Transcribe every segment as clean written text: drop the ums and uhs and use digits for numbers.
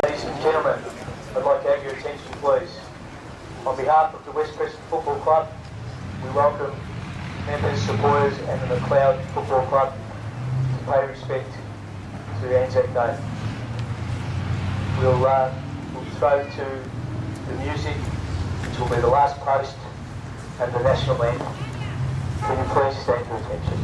Ladies and gentlemen, I'd like to have your attention please. On behalf of the West Preston Football Club, we welcome members, supporters and the MacLeod Football Club to pay respect to Anzac Day. We'll throw to the music, which will be the last post and the national anthem. Can you please stand to attention?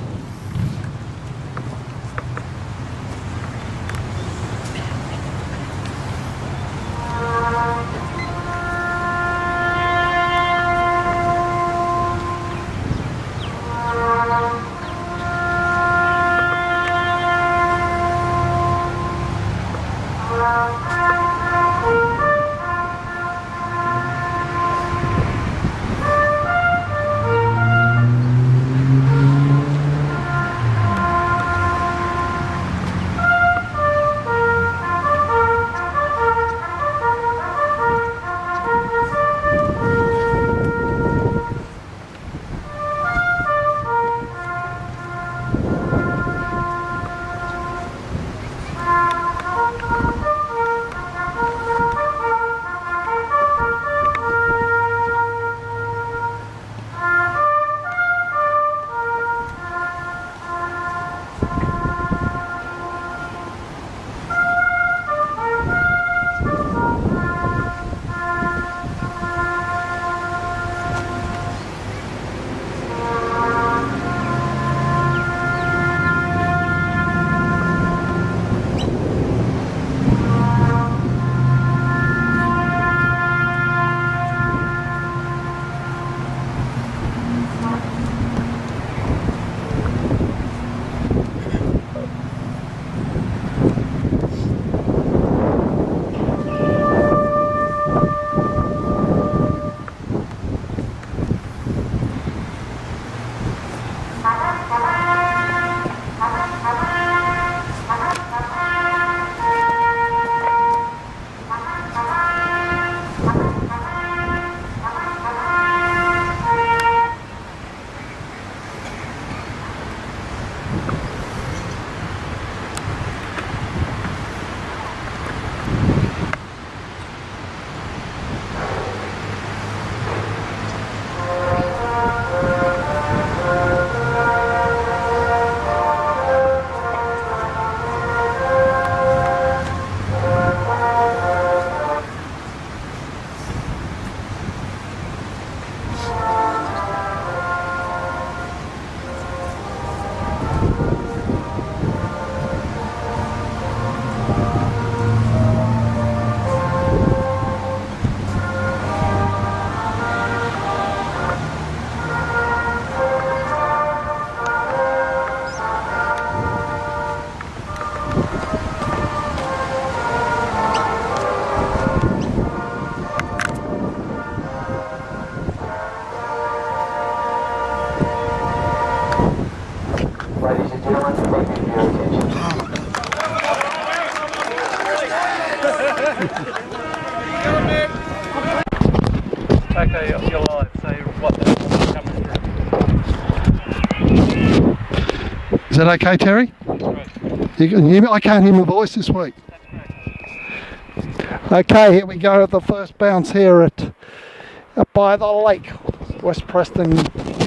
Ladies and gentlemen, thank you for your attention. Okay, you're live, so what the coming through. Is that okay, Terry? Right. You can hear me? I can't hear my voice this week. Okay, here we go at the first bounce here at by the lake. West Preston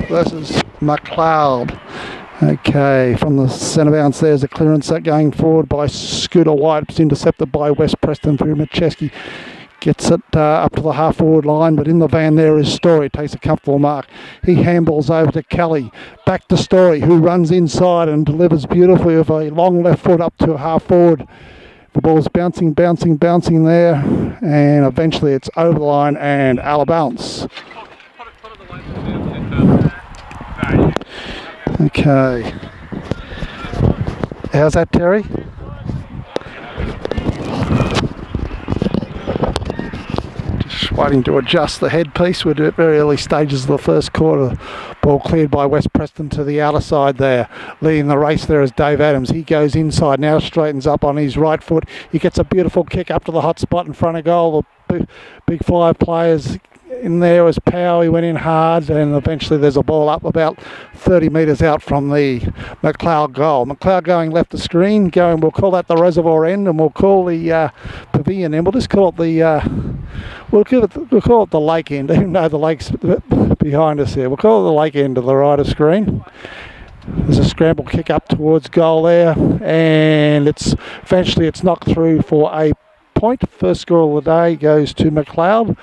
versus MacLeod. Okay, from the centre bounce there's a clearance going forward by Scooter White. It's intercepted by West Preston for Macheski. Gets it up to the half-forward line, but in the van there is Story. Takes a comfortable mark. He handballs over to Kelly. Back to Story, who runs inside and delivers beautifully with a long left foot up to half-forward. The ball's bouncing there, and eventually it's over the line and out of bounce. Okay. How's that, Terry? Just waiting to adjust the headpiece. We're at very early stages of the first quarter. Ball cleared by West Preston to the outer side there. Leading the race there is Dave Adams. He goes inside, now straightens up on his right foot. He gets a beautiful kick up to the hot spot in front of goal. The big fly players in there was power. He went in hard, and eventually there's a ball up about 30 metres out from the MacLeod goal. MacLeod going left of screen, going, we'll call that the reservoir end, and we'll call the pavilion end. We'll just call it the we'll call it the lake end, even though the lake's behind us here. We'll call it the lake end of the right of screen. There's a scramble kick up towards goal there, and eventually it's knocked through for a point. First score of the day goes to MacLeod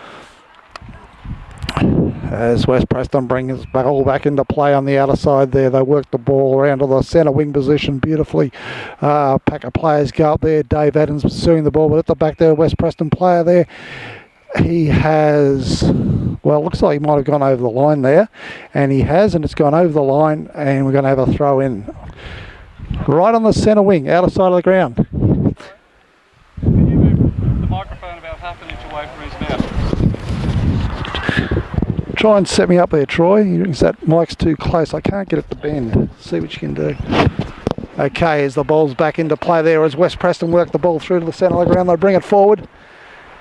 as West Preston brings the ball back into play on the outer side there. They work the ball around to the centre wing position beautifully. Pack of players go up there. Dave Adams pursuing the ball, but at the back there, West Preston player there. He has, well, looks like he might have gone over the line there, and he has, and it's gone over the line, and we're going to have a throw in right on the centre wing, outer side of the ground. Can you move the microphone about half an inch away from his mouth? Try and set me up there, Troy. That mic's too close. I can't get it to bend. See what you can do. Okay, as the ball's back into play there, as West Preston work the ball through to the centre of the ground, they bring it forward.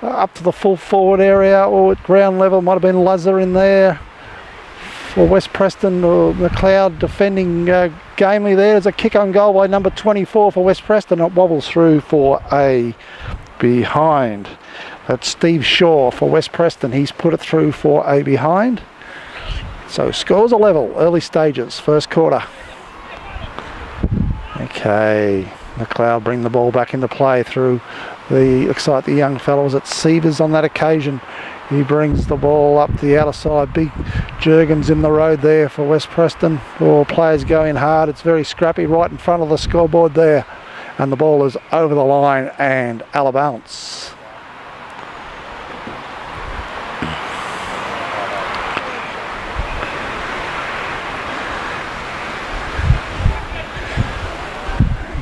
Up to the full forward area, or at ground level, might have been Lazar in there for West Preston, or MacLeod defending gamely there. There's a kick on goal by number 24 for West Preston. It wobbles through for a behind. That's Steve Shaw for West Preston. He's put it through for a behind. So scores are level, early stages, first quarter. Okay, MacLeod bring the ball back into play through looks like the young fellow was at Seavers on that occasion. He brings the ball up the outer side. Big Jurgens in the road there for West Preston. All players going hard. It's very scrappy right in front of the scoreboard there. And the ball is over the line and out of bounds.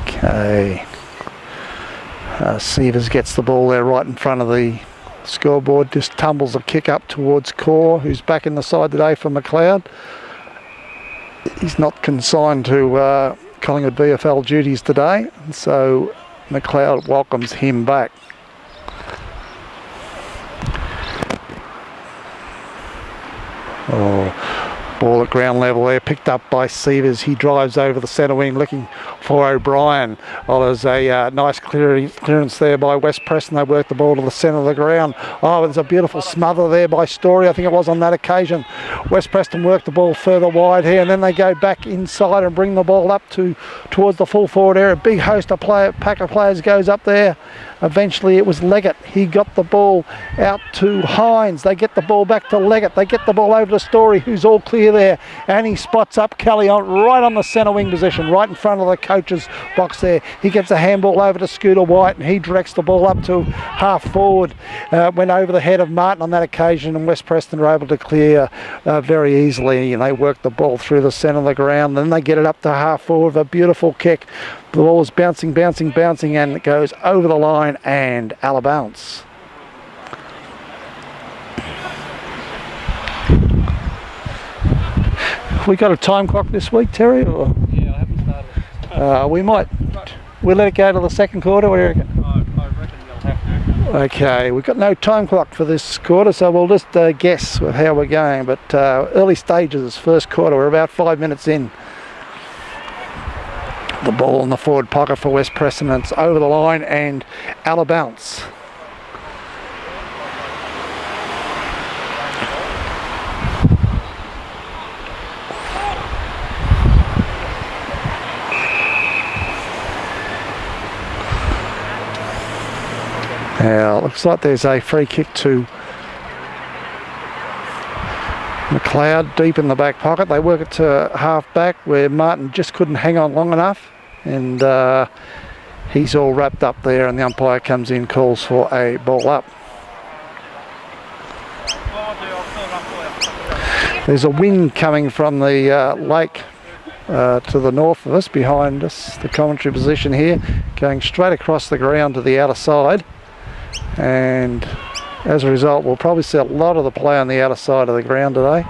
Okay. Seavers gets the ball there right in front of the scoreboard, just tumbles a kick up towards Core, who's back in the side today for MacLeod. He's not consigned to Collingwood VFL duties today, so MacLeod welcomes him back. Ball at ground level there, picked up by Seavers. He drives over the centre wing looking for O'Brien. Well, there's a nice clearance there by West Preston. They work the ball to the centre of the ground. Oh, there's a beautiful smother there by Story, I think it was on that occasion. West Preston work the ball further wide here, and then they go back inside and bring the ball up towards the full forward area. Big host of pack of players goes up there. Eventually it was Leggett. He got the ball out to Hines. They get the ball back to Leggett. They get the ball over to Story, who's all clear there. And he spots up Kelly right on the centre wing position, right in front of the coach's box there. He gets a handball over to Scooter White, and he directs the ball up to half forward. Went over the head of Martin on that occasion, and West Preston were able to clear very easily. And they work the ball through the centre of the ground. Then they get it up to half forward with a beautiful kick. The ball is bouncing, and it goes over the line and out of bounds. We got a time clock this week, Terry? Or? Yeah, I haven't started. We'll let it go to the second quarter. What do you reckon? I reckon you'll have to. Okay, we've got no time clock for this quarter, so we'll just guess with how we're going. But early stages, first quarter, we're about 5 minutes in. The ball in the forward pocket for West Preston, and it's over the line and out of bounds. Now, looks like there's a free kick to MacLeod deep in the back pocket. They work it to half back where Martin just couldn't hang on long enough, and he's all wrapped up there, and the umpire comes in, calls for a ball up. There's a wind coming from the lake to the north of us, behind us, the commentary position here, going straight across the ground to the outer side, and as a result we'll probably see a lot of the play on the outer side of the ground today.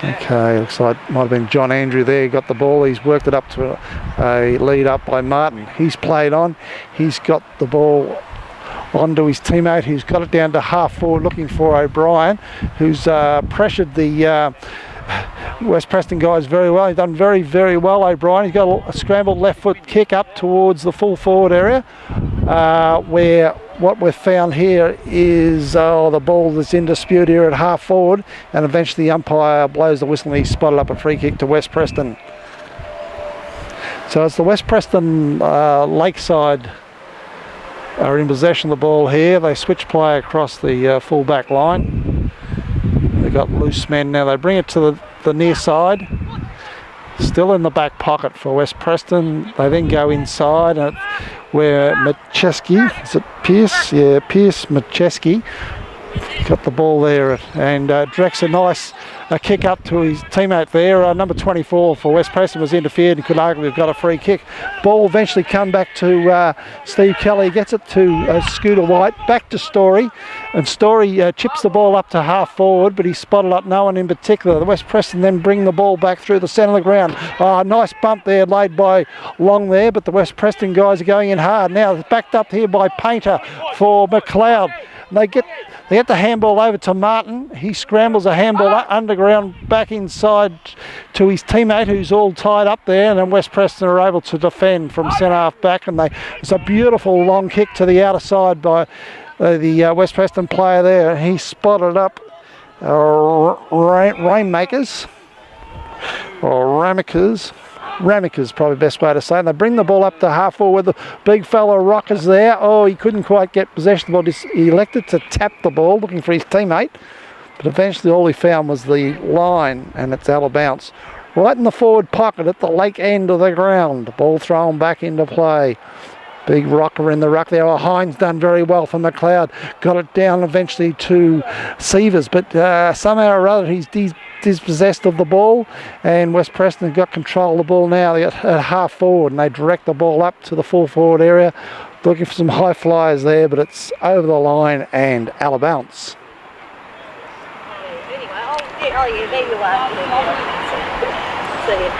Okay, looks like might have been John Andrew there. He got the ball, he's worked it up to a lead up by Martin. He's played on, he's got the ball onto his teammate, who's got it down to half forward looking for O'Brien, who's pressured the West Preston guys very well. He's done very, very well, O'Brien. He's got a scrambled left foot kick up towards the full forward area, where what we've found here is the ball that's in dispute here at half forward, and eventually the umpire blows the whistle and he's spotted up a free kick to West Preston. So it's the West Preston Lakeside are in possession of the ball here. They switch play across the full back line. They've got loose men now. They bring it to the near side. Still in the back pocket for West Preston. They then go inside where Macheski, is it Pierce? Yeah, Pierce Macheski got the ball there and directs a nice kick up to his teammate there. Number 24 for West Preston was interfered and could arguably have got a free kick. Ball eventually come back to Steve Kelly, gets it to Scooter White, back to Story, and Story chips the ball up to half forward, but he spotted up no one in particular. The West Preston then bring the ball back through the centre of the ground. Nice bump there laid by Long there, but the West Preston guys are going in hard. Now it's backed up here by Painter for MacLeod. They get the handball over to Martin. He scrambles a handball underground back inside to his teammate, who's all tied up there, and then West Preston are able to defend from centre half back, and it's a beautiful long kick to the outer side by the West Preston player there. He spotted up Rainmakers or Ramikers. Ramikers, probably the best way to say it. And they bring the ball up to half forward with the big fella Rockers there. He couldn't quite get possession of the ball. He elected to tap the ball looking for his teammate, but eventually all he found was the line, and it's out of bounds. Right in the forward pocket at the lake end of the ground. Ball thrown back into play. Big rocker in the ruck there. Hines done very well for MacLeod. Got it down eventually to Sievers, but somehow or other he's dispossessed of the ball, and West Preston got control of the ball now at half forward, and they direct the ball up to the full forward area, looking for some high flyers there, but it's over the line and out of bounds. Oh yeah, there you are. See you.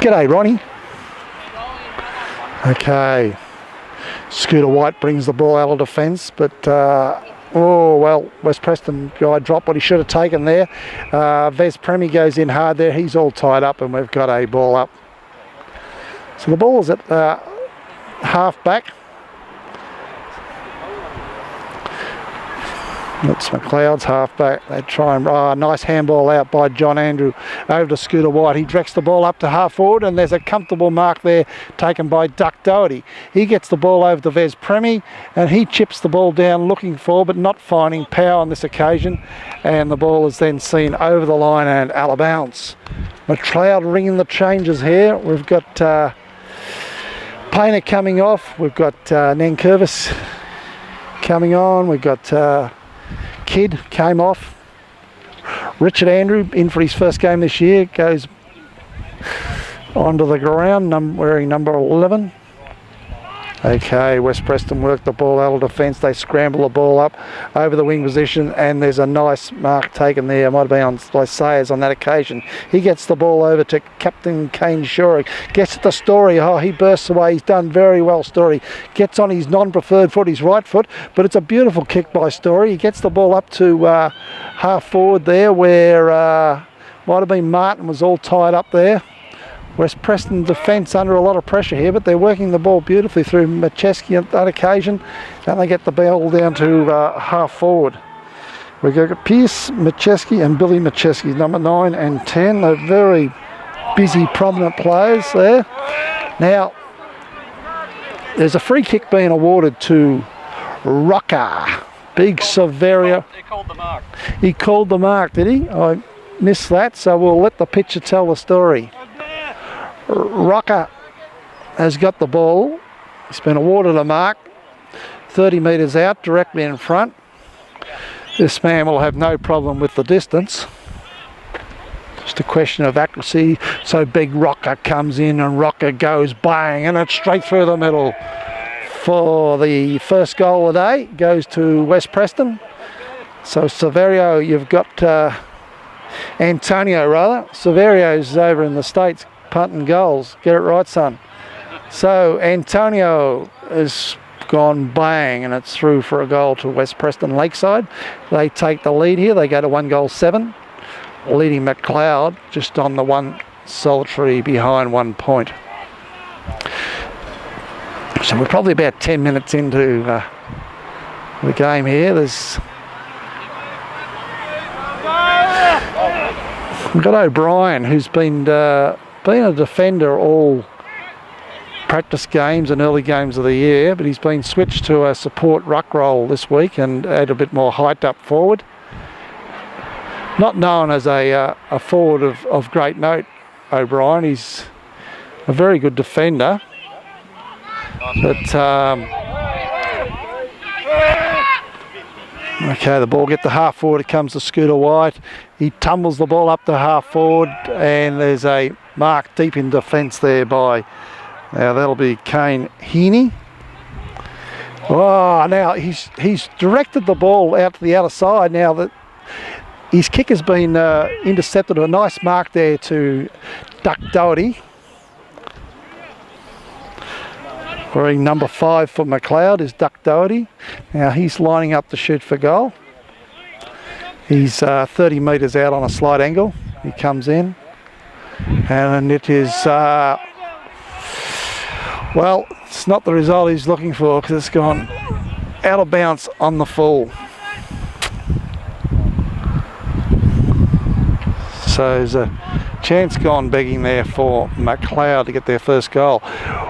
G'day, Ronnie. Okay. Scooter White brings the ball out of defence, but West Preston guy dropped what he should have taken there. Vez Premi goes in hard there. He's all tied up, and we've got a ball up. So the ball is at half back. That's MacLeod's halfback. They try and nice handball out by John Andrew over to Scooter White. He directs the ball up to half forward, and there's a comfortable mark there taken by Duck Doherty. He gets the ball over to Vez Premi, and he chips the ball down looking for, but not finding power on this occasion, and the ball is then seen over the line and out of bounds. MacLeod ringing the changes here. We've got Painter coming off. We've got Nankervis coming on. We've got Kidd came off. Richard Andrew in for his first game this year goes onto the ground, wearing number 11. Okay, West Preston work the ball out of defence. They scramble the ball up over the wing position, and there's a nice mark taken there. Might have been on Sayers on that occasion. He gets the ball over to Captain Kane Shore. Gets to the Story. He bursts away. He's done very well, Story. Gets on his non-preferred foot, his right foot, but it's a beautiful kick by Story. He gets the ball up to half forward there, where might have been Martin was all tied up there. West Preston defence under a lot of pressure here, but they're working the ball beautifully through Macheski on that occasion, and they get the ball down to half forward. We've got Pierce Macheski and Billy Macheski, number 9 and 10. They're very busy, prominent players there. Now, there's a free kick being awarded to Rocker. Big Severio. He called the mark. He called the mark, did he? I missed that, so we'll let the pitcher tell the story. Rocker has got the ball. He's been awarded a mark 30 metres out, directly in front. This man will have no problem with the distance. Just a question of accuracy. So big Rocker comes in, and Rocker goes bang, and it's straight through the middle. For the first goal of the day goes to West Preston. So Severio, you've got Antonio rather. Severio's over in the States punting goals. Get it right, son. So Antonio has gone bang, and it's through for a goal to West Preston Lakeside. They take the lead here. They go to 1-7, leading MacLeod just on the one solitary behind 1 point. So we're probably about 10 minutes into the game here. We've got O'Brien, who's been a defender all practice games and early games of the year, but he's been switched to a support ruck role this week and add a bit more height up forward. Not known as a forward of great note, O'Brien. He's a very good defender, but okay, the ball get to half forward. It comes to Scooter White. He tumbles the ball up to half forward, and there's a mark deep in defence there by, now that'll be Kane Heaney. Oh, now he's directed the ball out to the outer side. Now that his kick has been intercepted, a nice mark there to Duck Doherty. Wearing number 5 for MacLeod is Duck Doherty. Now he's lining up to shoot for goal. He's 30 metres out on a slight angle. He comes in, and it is, well, it's not the result he's looking for, because it's gone out of bounds on the full. So there's a chance gone begging there for MacLeod to get their first goal.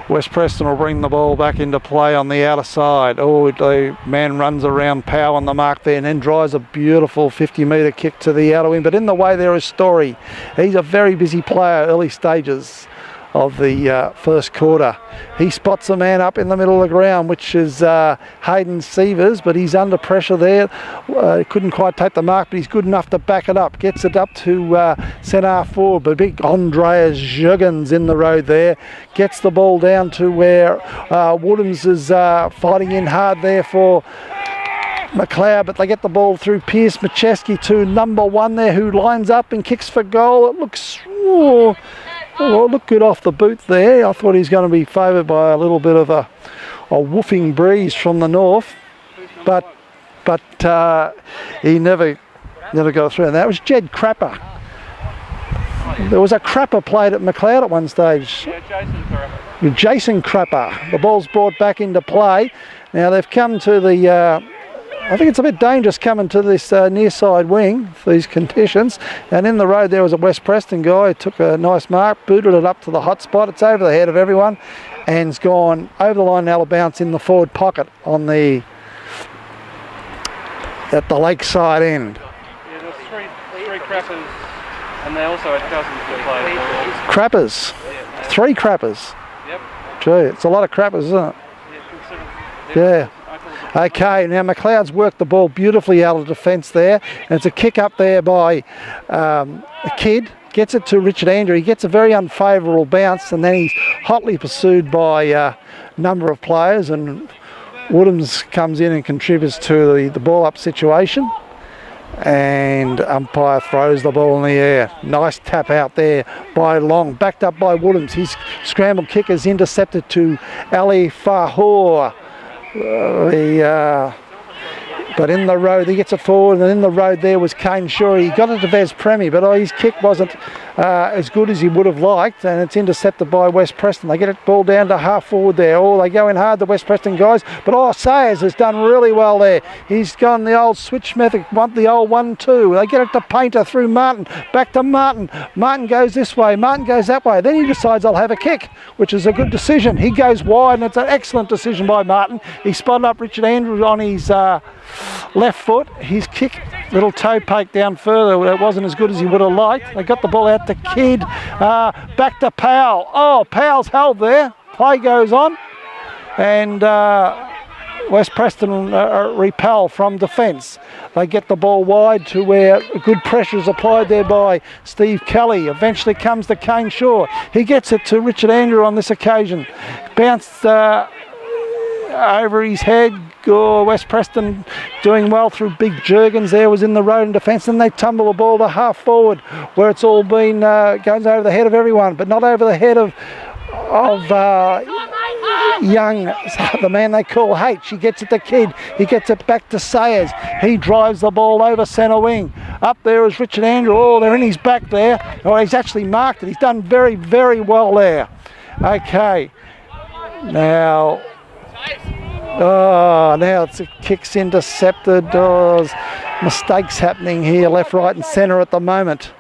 West Preston will bring the ball back into play on the outer side. Oh, the man runs around Powell on the mark there and then drives a beautiful 50-metre kick to the outer wing. But in the way there is Story. He's a very busy player early stages of the first quarter. He spots a man up in the middle of the ground, which is Hayden Sievers, but he's under pressure there. Couldn't quite take the mark, but he's good enough to back it up. Gets it up to centre forward, but big Andreas Jurgens in the road there. Gets the ball down to where Woodhams is fighting in hard there for MacLeod, but they get the ball through Pierce Macheski to number 1 there, who lines up and kicks for goal. It looks... well, it looked good off the boot there. I thought he was going to be favoured by a little bit of a woofing breeze from the north, but he never got through. And that was Jed Crapper. There was a Crapper played at MacLeod at one stage. Yeah, Jason Crapper. Jason Crapper. The ball's brought back into play. Now they've come to the... I think it's a bit dangerous coming to this near side wing for these conditions. And in the road there was a West Preston guy who took a nice mark, booted it up to the hot spot. It's over the head of everyone and's gone over the line and out of bounds in the forward pocket on the at the lakeside end. Yeah, there's three Crappers, and they also had cousins that played. Crappers? Yeah, 3 Crappers? Yep. Gee, it's a lot of Crappers, isn't it? Yeah. Okay, now MacLeod's worked the ball beautifully out of defence there, and it's a kick up there by a kid. Gets it to Richard Andrew. He gets a very unfavourable bounce, and then he's hotly pursued by a number of players, and Woodhams comes in and contributes to the ball up situation, and umpire throws the ball in the air. Nice tap out there by Long, backed up by Woodhams. His scrambled kick is intercepted to Ali Fahour. But in the road, he gets it forward, and in the road there was Kane Shore. He got it to Vez Premi, but his kick wasn't as good as he would have liked, and it's intercepted by West Preston. They get it ball down to half forward there. Oh, they go in hard, the West Preston guys, but Sayers has done really well there. He's gone the old switch method, want the old 1-2. They get it to Painter through Martin, back to Martin. Martin goes this way, Martin goes that way. Then he decides I'll have a kick, which is a good decision. He goes wide, and it's an excellent decision by Martin. He spotted up Richard Andrews on his left foot. His kick, little toe poke down further. It wasn't as good as he would have liked. They got the ball out to Kidd. Back to Powell. Oh, Powell's held there. Play goes on. And West Preston repel from defence. They get the ball wide to where good pressure is applied there by Steve Kelly. Eventually comes to Kane Shaw. He gets it to Richard Andrew on this occasion. Bounced over his head. West Preston doing well through big Jurgens there, was in the road in defence, and they tumble the ball to half forward where it's all been goes over the head of everyone, but not over the head of young, the man they call H. He gets it to Kidd. He gets it back to Sayers. He drives the ball over centre wing. Up there is Richard Andrew. Oh, they're in his back there. Oh, he's actually marked it. He's done very, very well there. Okay. Now... Oh, now it's a kicks intercepted. Oh, there's mistakes happening here, left, right and centre at the moment.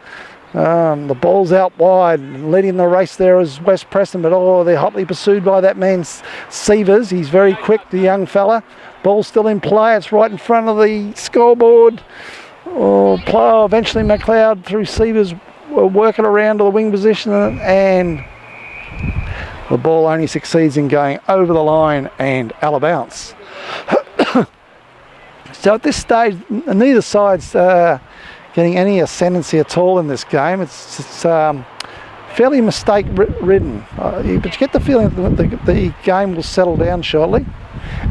The ball's out wide. Leading the race there is West Preston, but oh, they're hotly pursued by that man Sievers. He's very quick, the young fella. Ball's still in play. It's right in front of the scoreboard. Oh, eventually MacLeod through Sievers will work it around to the wing position, and the ball only succeeds in going over the line and out of bounds. So at this stage, neither side's getting any ascendancy at all in this game. It's fairly mistake-ridden, but you get the feeling that the game will settle down shortly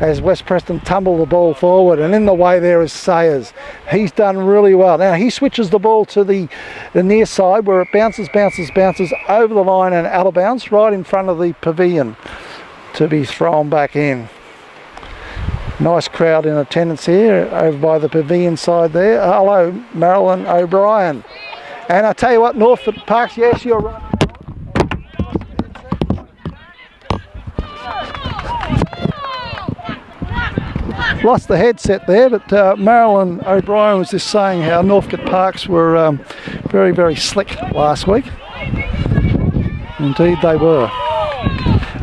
as West Preston tumble the ball forward, and in the way there is Sayers. He's done really well. Now he switches the ball to the near side where it bounces over the line and out of bounds right in front of the pavilion to be thrown back in. Nice crowd in attendance here over by the pavilion side there. Hello, Marilyn O'Brien. And I tell you what, Norfolk Parks, yes, you're right. Lost the headset there, but Marilyn O'Brien was just saying how Norfolk Parks were very, very slick last week. Indeed they were.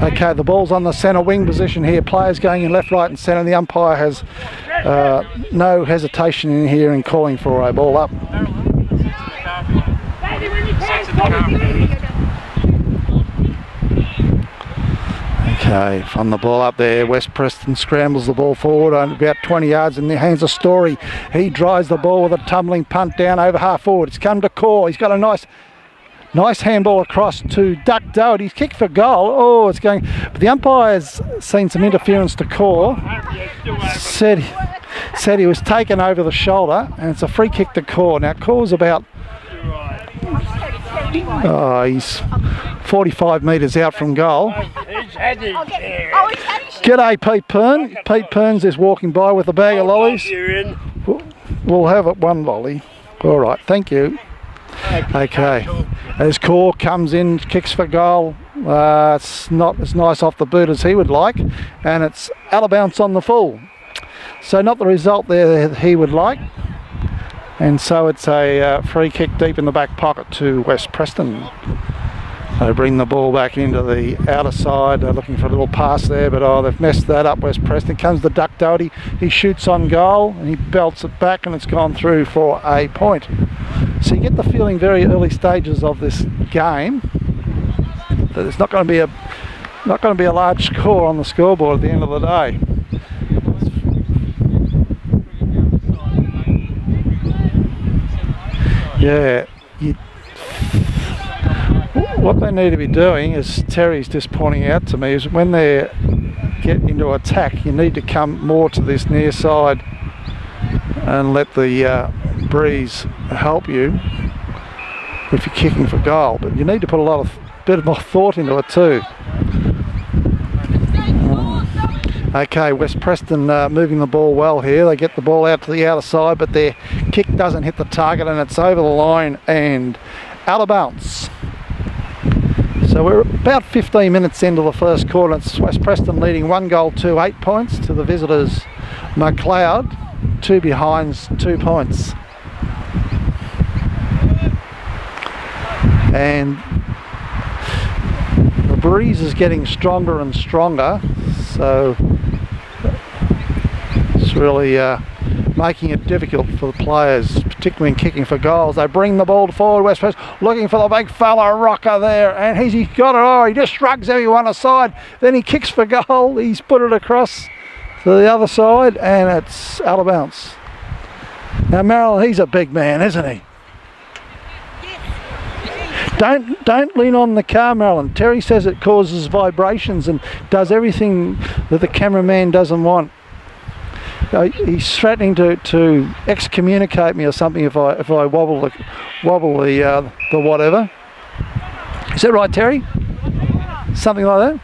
Okay, the ball's on the centre wing position here. Players going in left, right and centre. The umpire has no hesitation in here in calling for a ball up. Okay, from the ball up there, West Preston scrambles the ball forward on about 20 yards in the hands of Story. He drives the ball with a tumbling punt down over half forward. It's come to Core. He's got a nice handball across to Duck Doherty. He's kicked for goal. Oh, it's going... But the umpire's seen some interference to Core. Said he was taken over the shoulder, and it's a free kick to Core. Now, Core's about... he's 45 metres out from goal. G'day, Pete Pern. Pete Pern's is walking by with a bag of lollies. We'll have it one lolly. All right, thank you. Okay, as Core comes in, kicks for goal. It's not as nice off the boot as he would like, and it's out of bounce on the full. So not the result there that he would like. And so it's a free kick deep in the back pocket to West Preston. They bring the ball back into the outer side. They're looking for a little pass there, but they've messed that up, West Preston. Comes the Duck Doherty. He shoots on goal and he belts it back, and it's gone through for a point. So you get the feeling very early stages of this game that it's not going to be a large score on the scoreboard at the end of the day. Yeah, what they need to be doing, as Terry's just pointing out to me, is when they get into attack, you need to come more to this near side and let the breeze help you if you're kicking for goal. But you need to put a bit more thought into it too. Okay, West Preston moving the ball well here. They get the ball out to the outer side, but their kick doesn't hit the target, and it's over the line and out of bounds. So we're about 15 minutes into the first quarter. It's West Preston leading 1 goal to 8 points to the visitors MacLeod, 2 behinds, 2 points. And the breeze is getting stronger and stronger, so it's really making it difficult for the players, particularly in kicking for goals. They bring the ball forward, West Preston looking for the big fella rocker there, and he's got it. Oh, he just shrugs everyone aside, then he kicks for goal. He's put it across to the other side, and it's out of bounds. Now Marilyn, he's a big man, isn't he? Don't lean on the car, Marilyn. Terry says it causes vibrations and does everything that the cameraman doesn't want. He's threatening to excommunicate me or something if I wobble the whatever. Is that right, Terry? Something like that?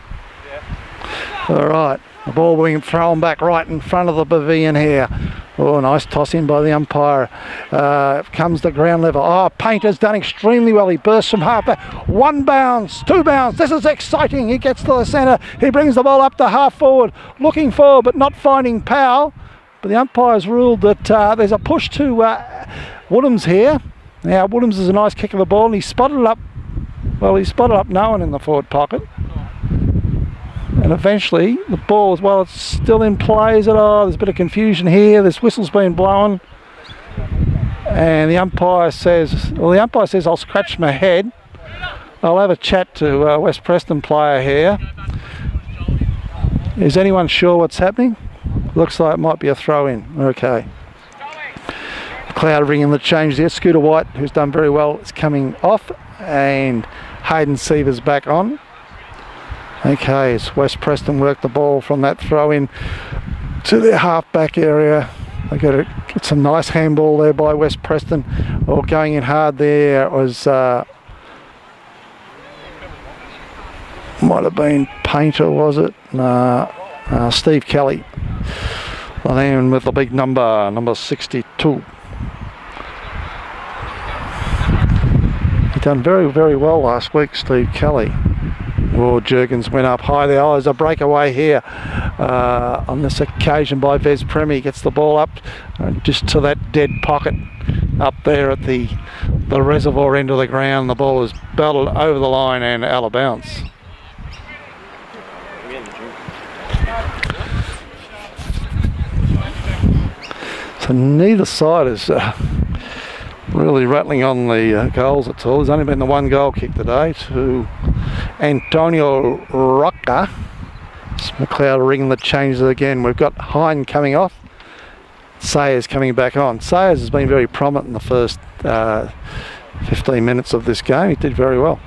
All right, the ball being thrown back right in front of the pavilion here. Oh, nice toss in by the umpire. Comes the ground level. Oh, Painter's done extremely well. He bursts from half back. 1 bounce, 2 bounce. This is exciting. He gets to the centre. He brings the ball up to half forward. Looking forward, but not finding Powell. But the umpire's ruled that there's a push to Woodhams here. Now, Woodhams is a nice kick of the ball, and he spotted up. Well, he spotted up no one in the forward pocket. And eventually the ball, as well, it's still in play. Is it? Oh, there's a bit of confusion here. This whistle's been blown, and the umpire says, I'll scratch my head. I'll have a chat to West Preston player here. Is anyone sure what's happening? Looks like it might be a throw in. Okay. MacLeod ringing the change there. Scooter White, who's done very well, is coming off, and Hayden Seaver's back on. Okay, as West Preston work the ball from that throw in to their half back area. They get some nice handball there by West Preston. Oh, going in hard there was might have been Painter, was it? Steve Kelly. The man with the big number 62. He done very, very well last week, Steve Kelly. Oh, Jurgens went up high there. Oh, there's a breakaway here on this occasion by Vez Premi. Gets the ball up just to that dead pocket up there at the reservoir end of the ground. The ball is belted over the line and out of bounds. So neither side is really rattling on the goals at all. There's only been the 1 goal kick today to Antonio Rocca. MacLeod ringing the changes again. We've got Hine coming off. Sayers coming back on. Sayers has been very prominent in the first 15 minutes of this game. He did very well.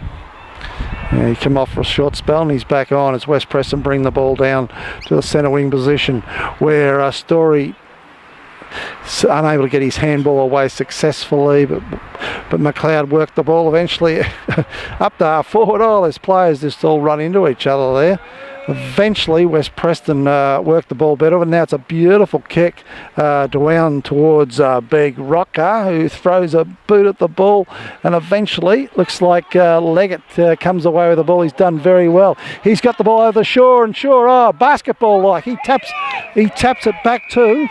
He came off for a short spell and he's back on as West Preston bring the ball down to the centre wing position where Story unable to get his handball away successfully, but MacLeod worked the ball eventually up to half forward. Oh, those players just all run into each other there. Eventually West Preston worked the ball better, and now it's a beautiful kick down towards Big Rocker, who throws a boot at the ball, and eventually looks like Leggett comes away with the ball. He's done very well. He's got the ball over the shore, and sure, oh, basketball like he taps it back to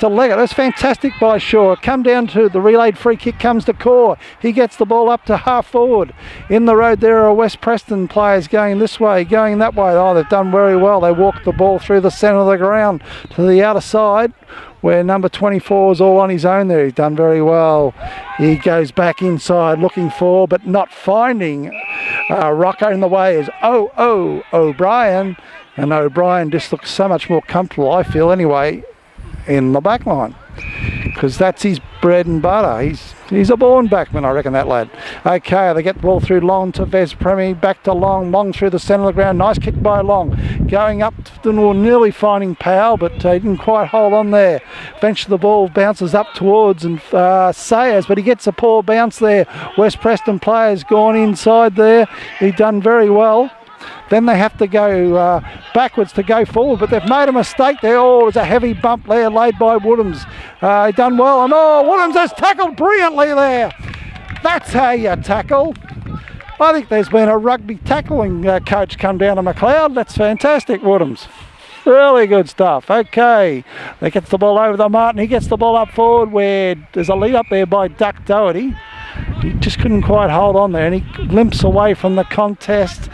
Leggett. That's fantastic by Shaw. Come down to the relayed free kick, comes to Core. He gets the ball up to half forward. In the road there are West Preston players going this way, going that way. Oh, they've done very well. They walked the ball through the centre of the ground to the outer side where number 24 is all on his own there. He's done very well. He goes back inside looking for, but not finding Rocco. In the way is O'Brien. And O'Brien just looks so much more comfortable, I feel anyway, in the back line, because that's his bread and butter. He's a born backman, I reckon, that lad. Okay, they get the ball through Long to Vez Premi, back to Long through the centre of the ground. Nice kick by Long, going up to nearly finding Powell, but he didn't quite hold on there. Eventually the ball bounces up towards Sayers, but he gets a poor bounce there. West Preston players gone inside there. He done very well. Then they have to go backwards to go forward, but they've made a mistake there. Oh, there's a heavy bump there laid by Woodhams. He done well, and oh, Woodhams has tackled brilliantly there. That's how you tackle. I think there's been a rugby tackling coach come down to MacLeod. That's fantastic, Woodhams. Really good stuff. Okay, they gets the ball over the Martin. He gets the ball up forward where there's a lead up there by Duck Doherty. He just couldn't quite hold on there, and he limps away from the contest.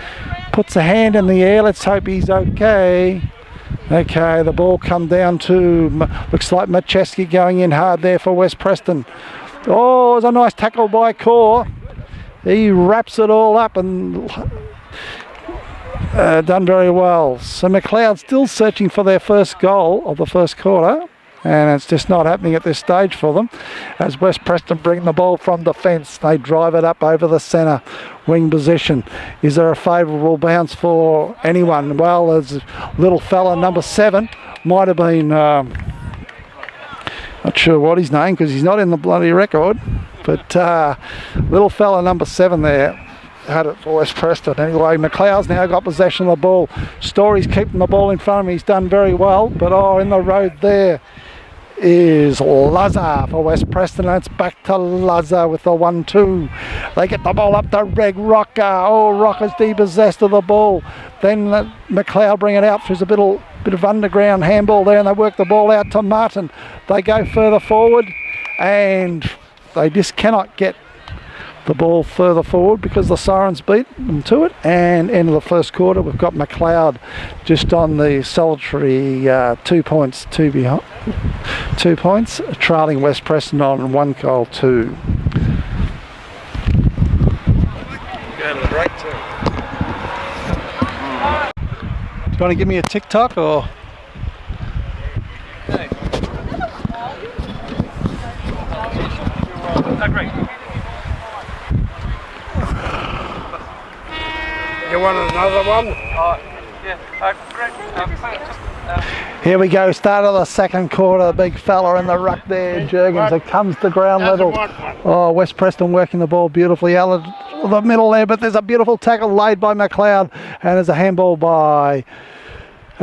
Puts a hand in the air. Let's hope he's okay. Okay, the ball come down to, looks like Macheski going in hard there for West Preston. Oh, there's a nice tackle by Core. He wraps it all up and done very well. So MacLeod still searching for their first goal of the first quarter, and it's just not happening at this stage for them. As West Preston bring the ball from defence, they drive it up over the centre wing position. Is there a favourable bounce for anyone? Well, there's a little fella, number 7, might have been, not sure what his name, because he's not in the bloody record, but little fella number 7 there had it for West Preston. Anyway, MacLeod's now got possession of the ball. Story's keeping the ball in front of him. He's done very well, but in the road there is Lazar for West Preston. And it's back to Lazar with the 1-2. They get the ball up to Reg Rocker. Rocker's depossessed of the ball. Then MacLeod bring it out. There's a bit of underground handball there, and they work the ball out to Martin. They go further forward, and they just cannot get the ball further forward because the Sirens beat them to it. And end of the first quarter, we've got MacLeod just on the solitary 2 points, trailing West Preston on 1-2. Go to the break too. Do you want to give me a TikTok or? Great. You want another one? Yeah, great. Here we go, start of the second quarter. The big fella in the ruck there, Jurgens. It comes to ground level. West Preston working the ball beautifully out of the middle there, but there's a beautiful tackle laid by MacLeod, and there's a handball by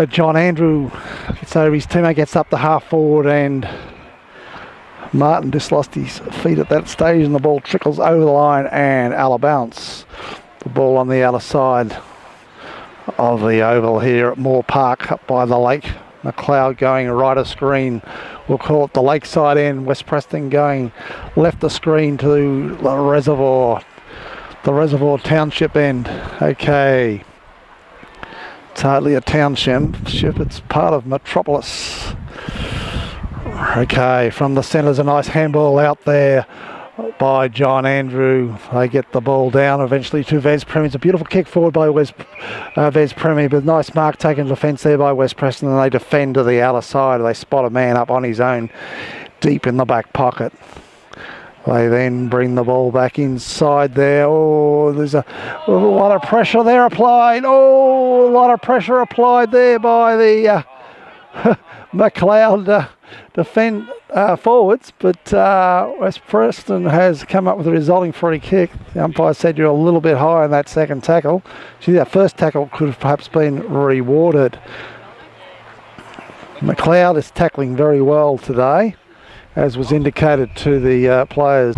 John Andrew. So his teammate gets up the half forward, and Martin just lost his feet at that stage, and the ball trickles over the line and out of bounce. The ball on the outer side of the oval here at Moore Park up by the lake. MacLeod going right of screen. We'll call it the lakeside end. West Preston going left of screen to the reservoir township end. Okay. It's hardly a township, it's part of Metropolis. Okay, from the centre's a nice handball out there by John Andrew. They get the ball down eventually to Vez Premi. It's a beautiful kick forward by Vez Premi, but nice mark taken defence there by West Preston, and they defend to the outer side. They spot a man up on his own deep in the back pocket. They then bring the ball back inside there. There's a lot of pressure there applied. A lot of pressure applied there by the MacLeod defend forwards, but West Preston has come up with a resulting free kick. The umpire said you're a little bit high in that second tackle. Gee, that first tackle could have perhaps been rewarded. MacLeod is tackling very well today, as was indicated to the players.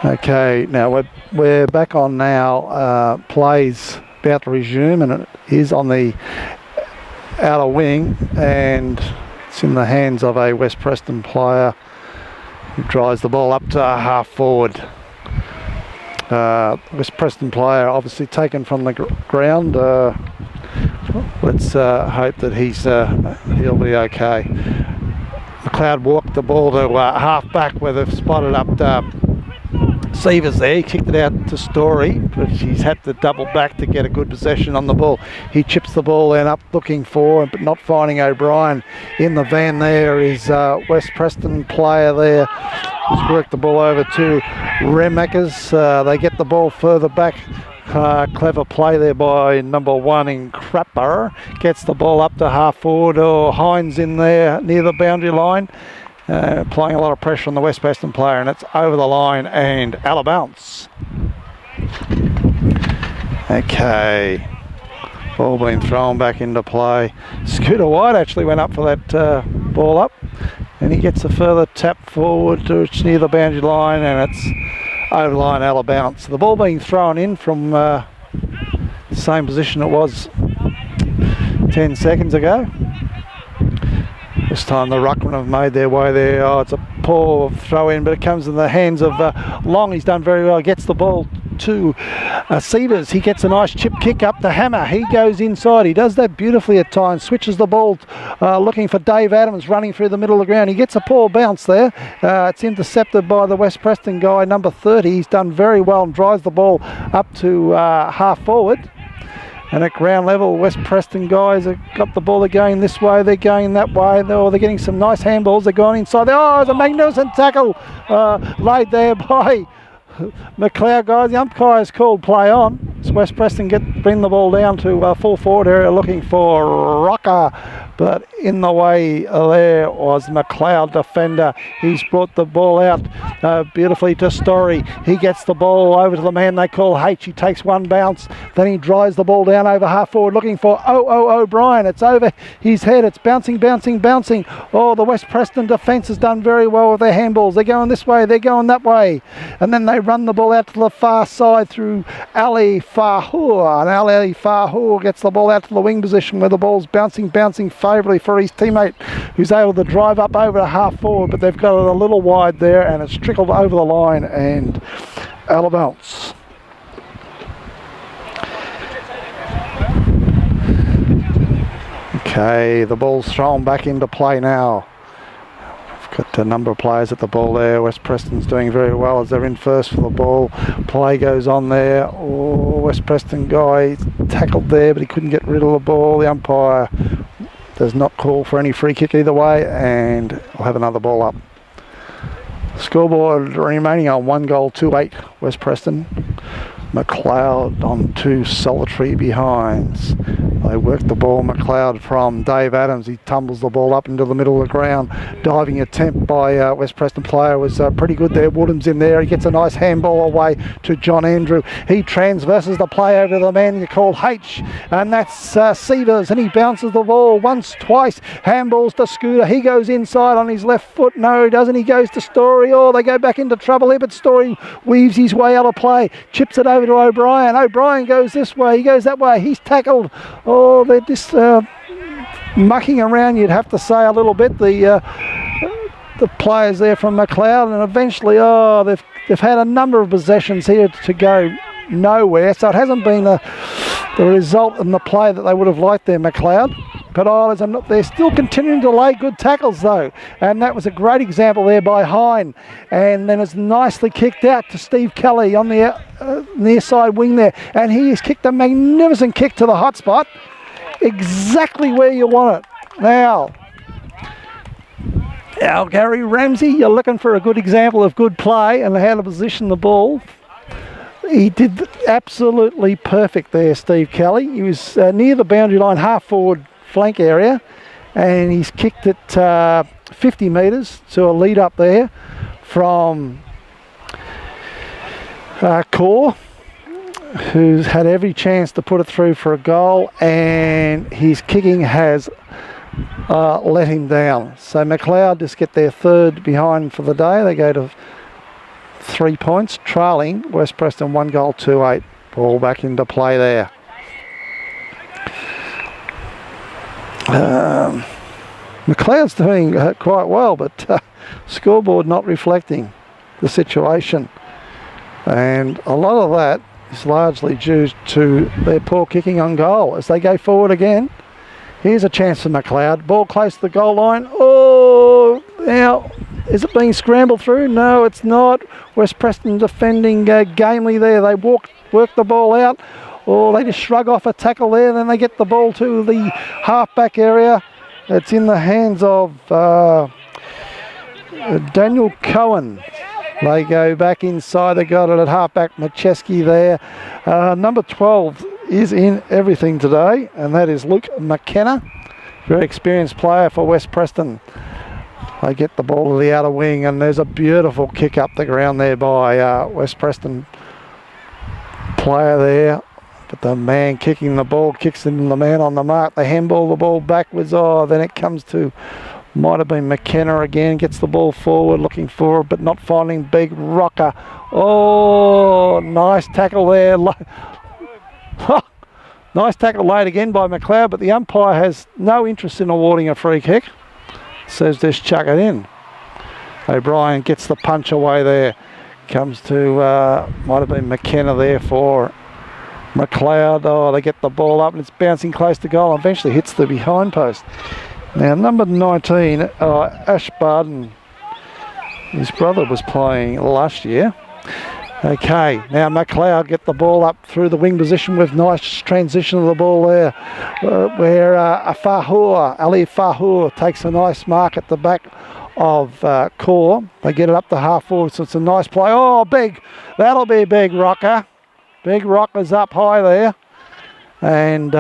Okay, now we're back on now. Plays about to resume, and it is on the outer wing, and it's in the hands of a West Preston player who drives the ball up to half forward. West Preston player obviously taken from the ground. Let's hope that he'll be okay. MacLeod walked the ball to half back where they've spotted up Severs there. He kicked it out to Story, but he's had to double back to get a good possession on the ball. He chips the ball then up looking for, but not finding O'Brien. In the van there is West Preston player there. He's worked the ball over to Remakers. They get the ball further back. Clever play there by number 1 in Crapper. Gets the ball up to half forward. Hines in there near the boundary line. Applying a lot of pressure on the West Preston player, and it's over the line and out of bounce. Okay, ball being thrown back into play. Scooter White actually went up for that ball up, and he gets a further tap forward to it's near the boundary line, and it's over the line, out of bounce. The ball being thrown in from the same position it was 10 seconds ago. This time the ruckman have made their way there. It's a poor throw in, but it comes in the hands of Long. He's done very well. Gets the ball to Severs. He gets a nice chip kick up to Hammer. He goes inside. He does that beautifully at times. Switches the ball looking for Dave Adams running through the middle of the ground. He gets a poor bounce there. It's intercepted by the West Preston guy, number 30. He's done very well and drives the ball up to half forward. And at ground level, West Preston guys have got the ball. They're going this way, they're going that way. They're getting some nice handballs. They're going inside. It's a magnificent tackle laid there by MacLeod guys. The umpire's called play on. So West Preston bring the ball down to full forward area looking for Rocker. but in the way there was MacLeod defender. He's brought the ball out beautifully to Story. He gets the ball over to the man they call H. He takes one bounce, then he drives the ball down over half forward looking for O'Brien. It's over his head. It's bouncing. Oh, the West Preston defence has done very well with their handballs. They're going this way, they're going that way, and then they run the ball out to the far side through Ali Fahour, and Ali Fahour gets the ball out to the wing position where the ball's bouncing favourably for his teammate, who's able to drive up over to half forward, but they've got it a little wide there, and it's trickled over the line and out of bounds. Okay, the ball's thrown back into play now. We've got a number of players at the ball there. West Preston's doing very well as they're in first for the ball. Play goes on there. Oh, West Preston guy tackled there, but he couldn't get rid of the ball. The umpire does not call for any free kick either way, and we'll have another ball up. Scoreboard remaining on 1 goal, 2-8 West Preston. MacLeod on 2 solitary behinds. They work the ball, MacLeod from Dave Adams. He tumbles the ball up into the middle of the ground. Diving attempt by West Preston player was pretty good there. Woodham's in there. He gets a nice handball away to John Andrew. He transverses the play over to the man called H, and that's Severs, and he bounces the ball once, twice. Handballs to Scooter. He goes inside on his left foot. No, he doesn't. He goes to Story. Oh, they go back into trouble here, but Story weaves his way out of play. Chips it over to O'Brien. O'Brien goes this way. He goes that way. He's tackled. Oh, they're just mucking around, you'd have to say, a little bit, the players there from MacLeod, and eventually, they've had a number of possessions here to go nowhere, so it hasn't been the result in the play that they would have liked there, MacLeod. But they're still continuing to lay good tackles though, and that was a great example there by Hine, and then it's nicely kicked out to Steve Kelly on the near side wing there, and he has kicked a magnificent kick to the hot spot, exactly where you want it. Now Gary Ramsey, you're looking for a good example of good play and how to position the ball. He did absolutely perfect there, Steve Kelly. He was near the boundary line, half forward flank area, and he's kicked it 50 metres to a lead up there from Core, who's had every chance to put it through for a goal, and his kicking has let him down. So MacLeod just get their third behind for the day. They go to 3 points, trailing West Preston 1 goal, 2-8. Ball back into play there. MacLeod's doing quite well, but scoreboard not reflecting the situation, and a lot of that is largely due to their poor kicking on goal. As they go forward again, here's a chance for MacLeod. Ball close to the goal line. Oh, now is it being scrambled through? No, it's not. West Preston defending gamely there. They work the ball out. Oh, they just shrug off a tackle there, then they get the ball to the half-back area. It's in the hands of Daniel Cohen. They go back inside. They got it at half-back, Macheski there. Number 12 is in everything today, and that is Luke McKenna. Very experienced player for West Preston. They get the ball to the outer wing, and there's a beautiful kick up the ground there by West Preston player there. But the man kicking the ball kicks into the man on the mark. They handball the ball backwards. Oh, then it comes to, might have been McKenna again. Gets the ball forward, looking for it, but not finding Big Rocker. Oh, nice tackle there. Nice tackle laid again by MacLeod, but the umpire has no interest in awarding a free kick. Says just chuck it in. O'Brien gets the punch away there. Comes to, might have been McKenna there for MacLeod. Oh, they get the ball up and it's bouncing close to goal and eventually hits the behind post. Now number 19, Ash Barden, his brother was playing last year. Okay, now MacLeod get the ball up through the wing position with nice transition of the ball there, where Ali Fahour takes a nice mark at the back of Core. They get it up to half forward, so it's a nice play. Oh, big, that'll be a big rocker. Big Rocker's up high there, and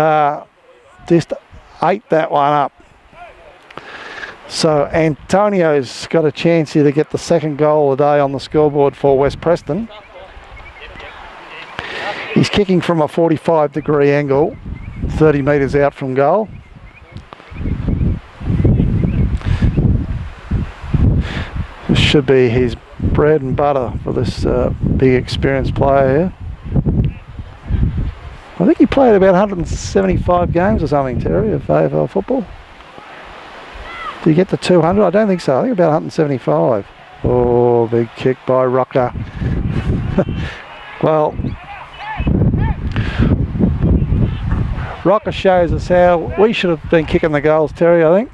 just ate that one up. So Antonio's got a chance here to get the second goal of the day on the scoreboard for West Preston. He's kicking from a 45-degree angle, 30 metres out from goal. This should be his bread and butter for this big experienced player here. I think he played about 175 games or something, Terry, of AFL football. Did he get to 200? I don't think so. I think about 175. Oh, big kick by Rocker. Well, Rocker shows us how we should have been kicking the goals, Terry, I think.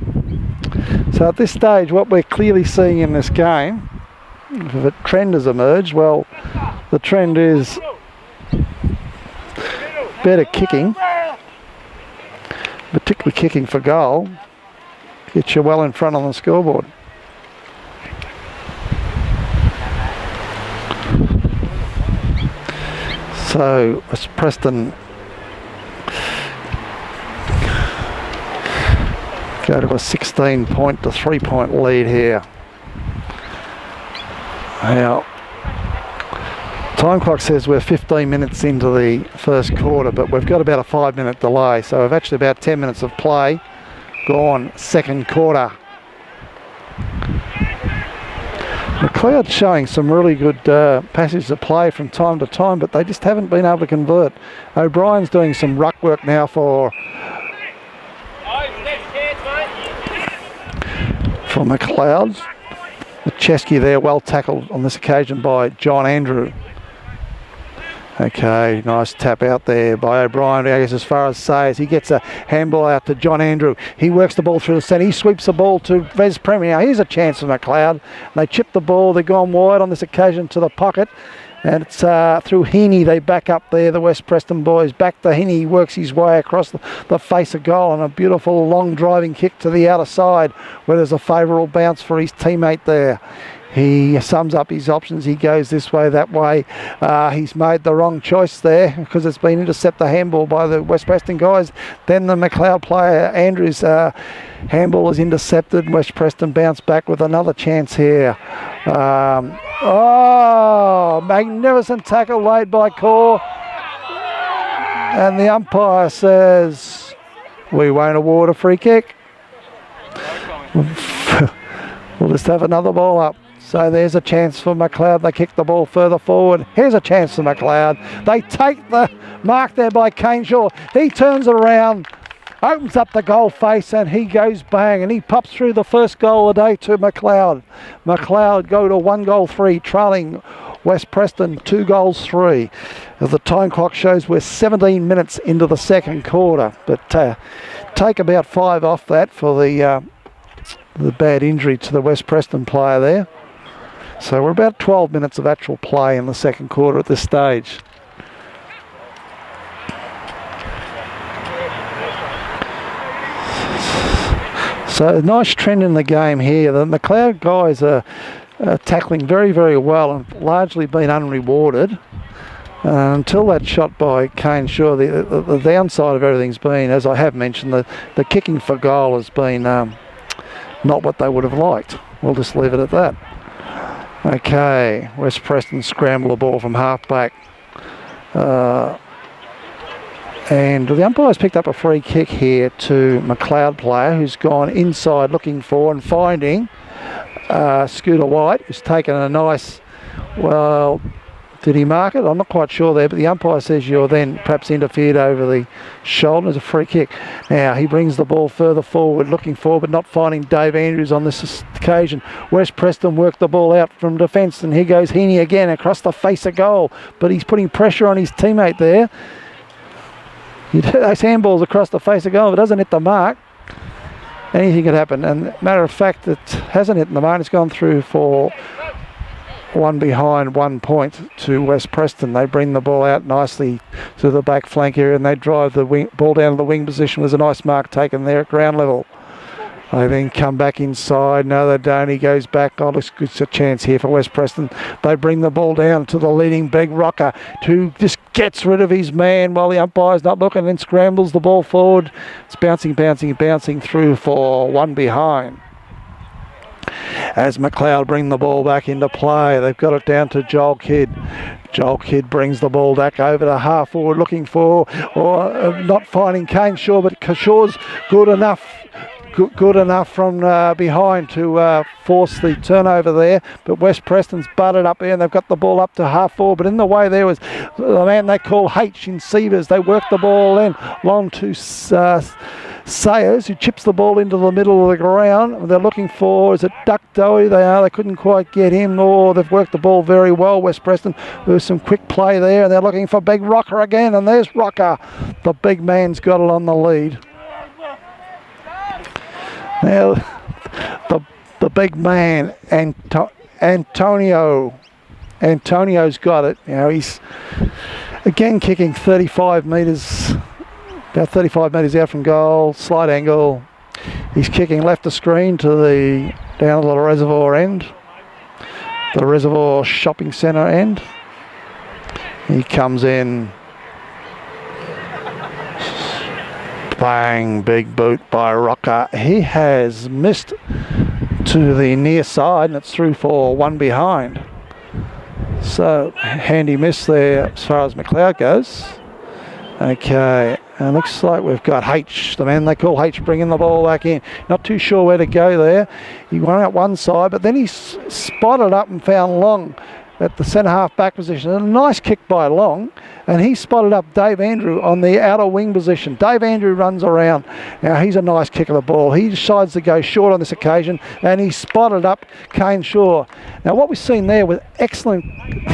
So at this stage, what we're clearly seeing in this game, if a trend has emerged, well, the trend is better kicking, particularly kicking for goal, gets you well in front on the scoreboard. So West Preston go to a 16-point to 3-point lead here. Now, time clock says we're 15 minutes into the first quarter, but we've got about a 5-minute delay, so we've actually about 10 minutes of play gone second quarter. MacLeod showing some really good passages of play from time to time, but they just haven't been able to convert. O'Brien's doing some ruck work now for MacLeod. Chesky there, well tackled on this occasion by John Andrew. Okay, nice tap out there by O'Brien. He goes as far as Sayers. He gets a handball out to John Andrew. He works the ball through the centre. He sweeps the ball to Vez Premier. Now here's a chance for MacLeod. They chip the ball. They've gone wide on this occasion to the pocket. And it's through Heaney. They back up there, the West Preston boys. Back to Heaney. He works his way across the face of goal and a beautiful long driving kick to the outer side where there's a favourable bounce for his teammate there. He sums up his options. He goes this way, that way. He's made the wrong choice there because it's been intercepted the handball by the West Preston guys. Then the MacLeod player, Andrews, handball is intercepted. West Preston bounce back with another chance here. Oh, magnificent tackle laid by Core. And the umpire says, we won't award a free kick. We'll just have another ball up. So there's a chance for MacLeod. They kick the ball further forward. Here's a chance for MacLeod. They take the mark there by Kane Shaw. He turns around, opens up the goal face, and he goes bang, and he pops through the first goal of the day to MacLeod. MacLeod go to 1-3, trailing West Preston 2-3. As the time clock shows, we're 17 minutes into the second quarter, but take about 5 off that for the bad injury to the West Preston player there. So we're about 12 minutes of actual play in the second quarter at this stage. So a nice trend in the game here. The MacLeod guys are tackling very, very well and largely been unrewarded. Until that shot by Kane Shaw, the downside of everything's been, as I have mentioned, the kicking for goal has been not what they would have liked. We'll just leave it at that. Okay, West Preston scramble the ball from half back. And the umpire's picked up a free kick here to MacLeod player who's gone inside looking for and finding Scooter White, who's taken a nice, well, did he mark it? I'm not quite sure there, but the umpire says you're then perhaps interfered over the shoulder. It's a free kick. Now he brings the ball further forward, looking forward, but not finding Dave Andrews on this occasion. West Preston work the ball out from defence, and here goes Heaney again across the face of goal, but he's putting pressure on his teammate there. Those handballs across the face of goal, if it doesn't hit the mark, anything could happen. And matter of fact, it hasn't hit the mark. It's gone through for 1 behind 1 point to West Preston. They bring the ball out nicely to the back flank area and they drive the ball down to the wing position. There's a nice mark taken there at ground level. They then come back inside. No, they don't. He goes back. Oh, looks good. A chance here for West Preston. They bring the ball down to the leading big Rocker, who just gets rid of his man while the umpire's not looking and scrambles the ball forward. It's bouncing through for 1 behind. as MacLeod bring the ball back into play. They've got it down to Joel Kidd. Joel Kidd brings the ball back over to half forward, looking for, or not finding Kane Shaw, but Shaw's good enough from behind to force the turnover there. But West Preston's butted up there, and they've got the ball up to half forward. But in the way there was the man they call H in Sievers. They work the ball in long to Sayers, who chips the ball into the middle of the ground. They're looking for, is it Duck Doherty? They couldn't quite get him. They've worked the ball very well, West Preston. There's some quick play there, and they're looking for Big Rocker again, and there's Rocker. The big man's got it on the lead. Now, the big man, Antonio's got it. You know, he's again kicking 35 metres, about 35 metres out from goal, slight angle. He's kicking left of screen to down to the reservoir end, the reservoir shopping centre end. He comes in, bang, big boot by Rocker. He has missed to the near side, and it's through for one behind. So handy miss there as far as MacLeod goes. Okay, and looks like we've got H, the man they call H, bringing the ball back in. Not too sure where to go there. He went out one side, but then he spotted up and found Long at the centre half back position. And a nice kick by Long, and he spotted up Dave Andrew on the outer wing position. Dave Andrew runs around. Now he's a nice kick of the ball. He decides to go short on this occasion, and he spotted up Kane Shaw. Now what we've seen there was excellent,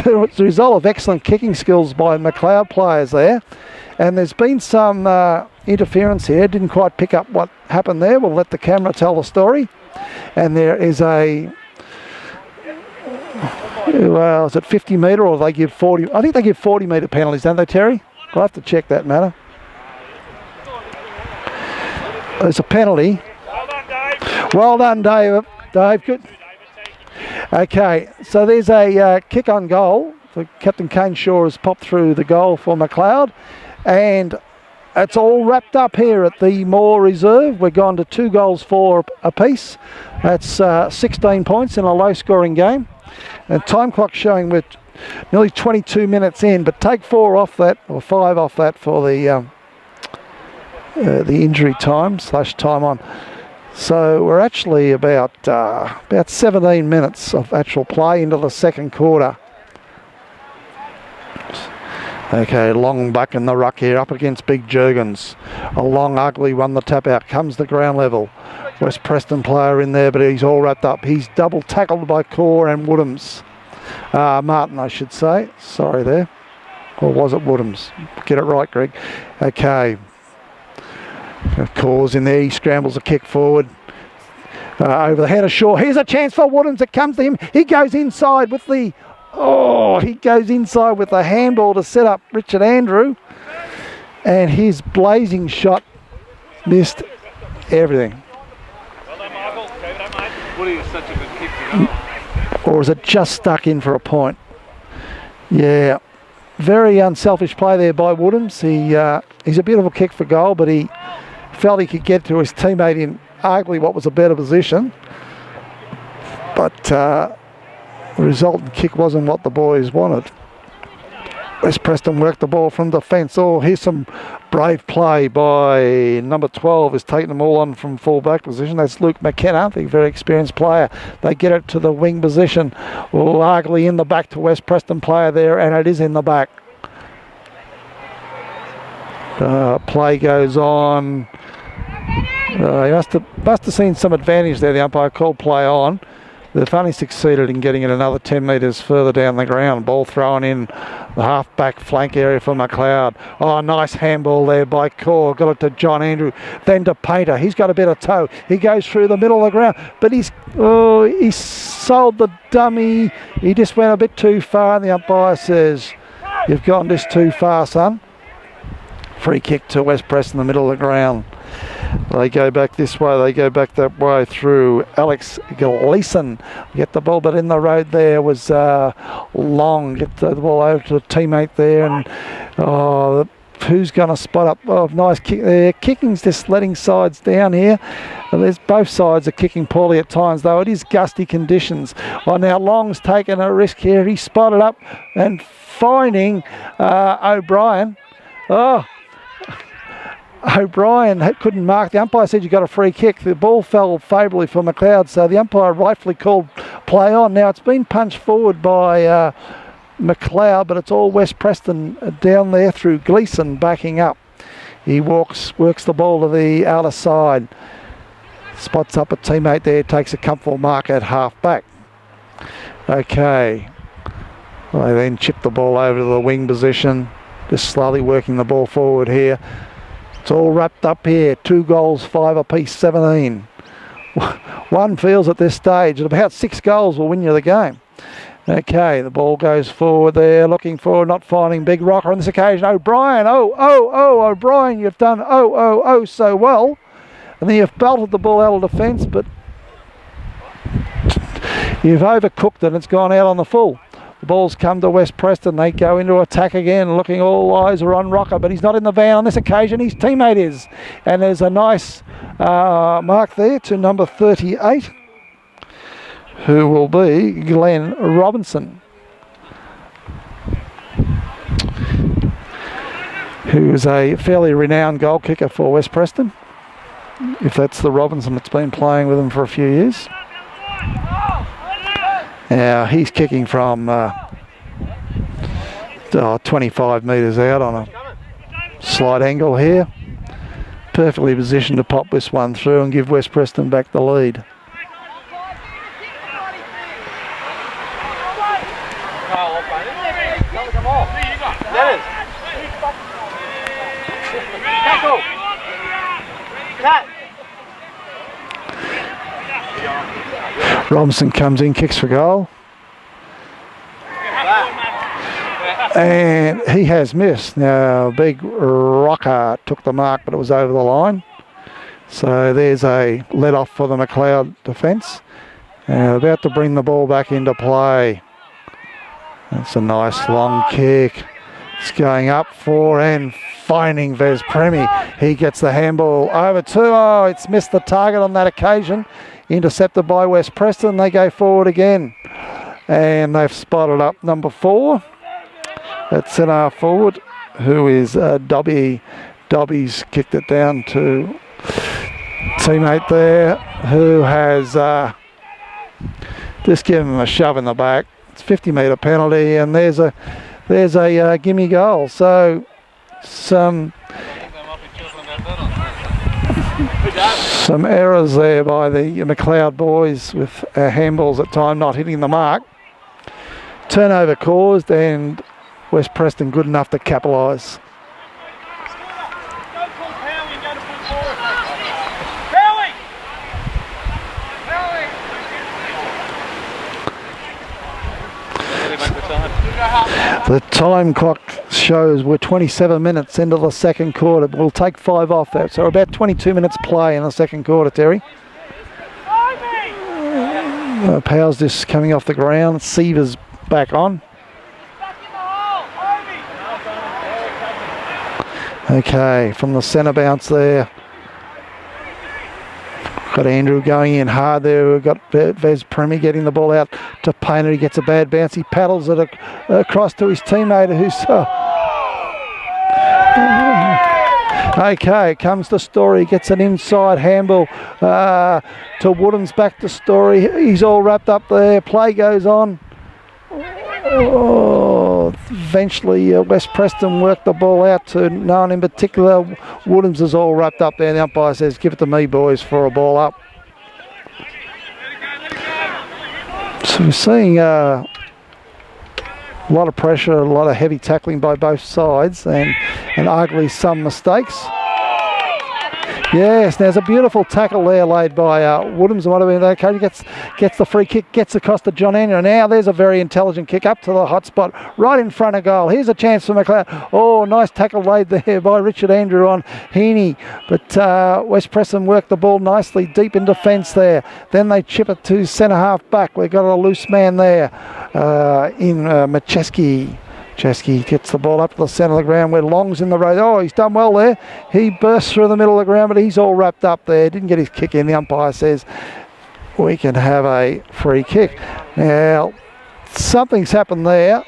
the result of excellent kicking skills by MacLeod players there. And there's been some interference here. Didn't quite pick up what happened there. We'll let the camera tell the story. And there is a, well, is it 50 metre or they give 40? I think they give 40 metre penalties, don't they, Terry? I'll have to check that matter. There's a penalty. Well done, Dave. Dave, good. Okay, so there's a kick on goal. For Captain Kane Shaw has popped through the goal for MacLeod. And it's all wrapped up here at the Moore Reserve. We're gone to 2 goals for a piece. That's 16 points in a low-scoring game. And time clock showing we're nearly 22 minutes in, but take 4 off that, or 5 off that for the injury time / time on. So we're actually about 17 minutes of actual play into the second quarter. Okay, Long buck in the ruck here, up against Big Jurgens. A Long ugly won the tap out, comes the ground level. West Preston player in there, but he's all wrapped up. He's double tackled by Core and Woodhams. Martin, I should say. Sorry there. Or was it Woodhams? Get it right, Greg. Okay. Core's in there, he scrambles a kick forward. Over the head of Shaw. Here's a chance for Woodhams. It comes to him. He goes inside with the... he goes inside with the handball to set up Richard Andrew, and his blazing shot missed everything. Well done, Michael. Go that, mate. Woody is such a good kick to go. Or is it just stuck in for a point? Yeah, very unselfish play there by Woodhams. He's a beautiful kick for goal, but he felt he could get to his teammate in arguably what was a better position. But the resultant kick wasn't what the boys wanted. West Preston worked the ball from defence. Here's some brave play by number 12, is taking them all on from full-back position. That's Luke McKenna, the very experienced player. They get it to the wing position. Largely in the back to West Preston player there, and it is in the back. Play goes on. He must have seen some advantage there. The umpire called play on. They've only succeeded in getting it another 10 metres further down the ground. Ball thrown in the half-back flank area for MacLeod. Nice handball there by Core. Got it to John Andrew. Then to Painter. He's got a bit of toe. He goes through the middle of the ground. But he sold the dummy. He just went a bit too far, and the umpire says, "You've gone this too far, son." Free kick to West Preston in the middle of the ground. They go back this way, they go back that way through Alex Gleeson. Get the ball, but in the road there was Long. Get the ball over to the teammate there, and who's going to spot up. Oh, nice kick there. Kicking's just letting sides down here. There's both sides are kicking poorly at times, though. It is gusty conditions. Oh, now Long's taken a risk here. He spotted up and finding O'Brien. Oh, O'Brien couldn't mark. The umpire said you got a free kick. The ball fell favourably for MacLeod, so the umpire rightfully called play on. Now it's been punched forward by MacLeod, but it's all West Preston down there through Gleeson backing up. He works the ball to the outer side. Spots up a teammate there, takes a comfortable mark at half back. Okay. They then chip the ball over to the wing position. Just slowly working the ball forward here. It's all wrapped up here. 2 goals, 5 apiece, 17. One feels at this stage that about 6 goals will win you the game. Okay, the ball goes forward there, looking for, not finding Big Rocker on this occasion. O'Brien, O'Brien, you've done so well. And then you've belted the ball out of defence, but you've overcooked it and it's gone out on the full. The ball's come to West Preston. They go into attack again, looking, all eyes are on Rocker, but he's not in the van on this occasion. His teammate is. And there's a nice mark there to number 38, who will be Glenn Robinson, who is a fairly renowned goal kicker for West Preston, if that's the Robinson that's been playing with them for a few years. Now he's kicking from 25 metres out on a slight angle here. Perfectly positioned to pop this one through and give West Preston back the lead. Robinson comes in, kicks for goal. And he has missed. Now, Big Rocker took the mark, but it was over the line. So there's a let off for the MacLeod defence. About to bring the ball back into play. That's a nice long kick. It's going up for and finding Vez Premi. He gets the handball over to, oh, it's missed the target on that occasion. Intercepted by West Preston. They go forward again. And they've spotted up number 4. That's centre forward, who is Dobby. Dobby's kicked it down to teammate there, who has just given him a shove in the back. It's 50-metre penalty, and there's a gimme goal. So some errors there by the MacLeod boys with handballs at time not hitting the mark. Turnover caused, and West Preston good enough to capitalise. The time clock shows we're 27 minutes into the second quarter. We'll take 5 off that, so about 22 minutes play in the second quarter, Terry. Powell's just coming off the ground. Seaver's back on. Okay, from the centre bounce there. Got Andrew going in hard there. We've got Vez Premi getting the ball out to Painter. He gets a bad bounce. He paddles it across to his teammate who's... Okay, comes to Story. Gets an inside handball to Woodham's, back to Story. He's all wrapped up there. Play goes on. Oh, eventually West Preston worked the ball out to no one in particular. Woodham's is all wrapped up there. The umpire says, give it to me, boys, for a ball up. So we're seeing a lot of pressure, a lot of heavy tackling by both sides, and arguably some mistakes. Yes, there's a beautiful tackle there laid by Woodham's. Okay, gets the free kick, gets across to John Andrew. Now there's a very intelligent kick up to the hot spot, right in front of goal. Here's a chance for MacLeod. Oh, nice tackle laid there by Richard Andrew on Heaney. But West Preston worked the ball nicely deep in defence there. Then they chip it to centre half back. We've got a loose man there in Macheski. Chesky gets the ball up to the centre of the ground where Long's in the road. Oh, he's done well there. He bursts through the middle of the ground, but he's all wrapped up there. Didn't get his kick in. The umpire says we can have a free kick. Now, something's happened there.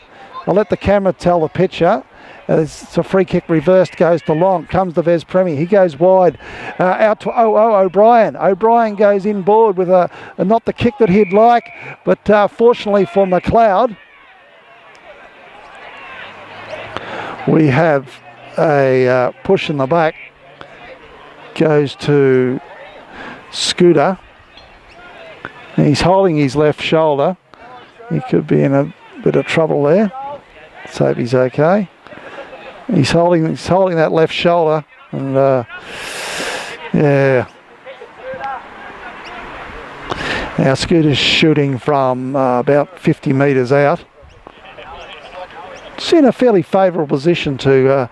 I'll let the camera tell the pitcher. It's a free kick reversed, goes to Long. Comes to Vez Premi. He goes wide. Out to O'Brien. O'Brien goes inboard with a not the kick that he'd like, but fortunately for MacLeod, we have a push in the back. Goes to Scooter. He's holding his left shoulder. He could be in a bit of trouble there. Let's hope he's okay. He's holding that left shoulder, and yeah. Now Scooter's shooting from about 50 metres out. It's in a fairly favourable position to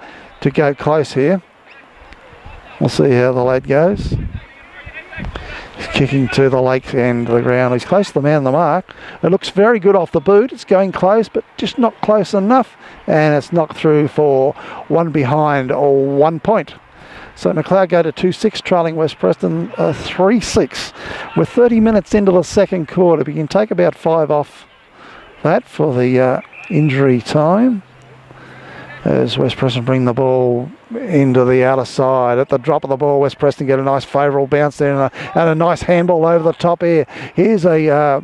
go close here. We'll see how the lad goes. He's kicking to the lake end of the ground. He's close to the man on the mark. It looks very good off the boot. It's going close, but just not close enough. And it's knocked through for one behind or 1 point. So MacLeod go to 2-6, trailing West Preston 3-6. We're 30 minutes into the second quarter. We can take about 5 off that for the injury time. As West Preston bring the ball into the outer side. At the drop of the ball, West Preston get a nice favourable bounce there and a nice handball over the top here. Here's a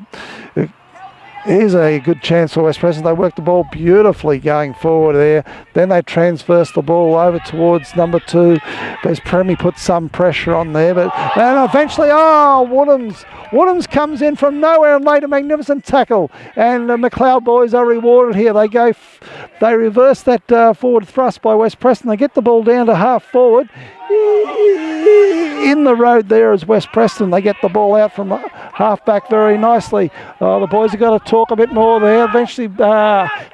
good chance for West Preston. They work the ball beautifully going forward there. Then they transverse the ball over towards number 2. Vez Premi puts some pressure on there, but and eventually, Woodhams comes in from nowhere and laid a magnificent tackle. And the MacLeod boys are rewarded here. They reverse that forward thrust by West Preston. They get the ball down to half forward. In the road there is West Preston. They get the ball out from half back very nicely. The boys have got to talk a bit more there. Eventually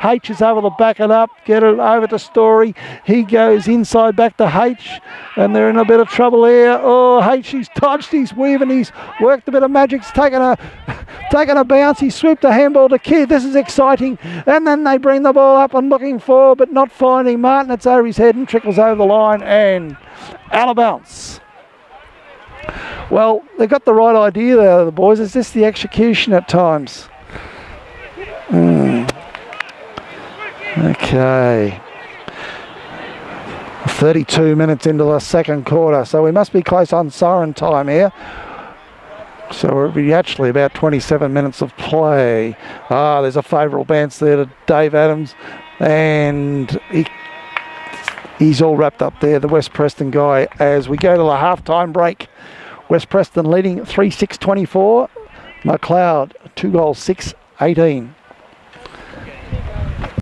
H is able to back it up, get it over to Story. He goes inside back to H, and they're in a bit of trouble here. Oh, H, he's touched, he's weaving, he's worked a bit of magic. He's taken a bounce. He swooped a handball to Kidd. This is exciting. And then they bring the ball up and looking for, but not finding Martin. It's over his head and trickles over the line and out of bounds. Well, they've got the right idea there, the boys. It's just the execution at times. Okay. 32 minutes into the second quarter, so we must be close on siren time here. So it'll be actually about 27 minutes of play. There's a favourable bounce there to Dave Adams, and he's all wrapped up there, the West Preston guy, as we go to the half-time break. West Preston leading 3-6-24. MacLeod 2 goals 6-18.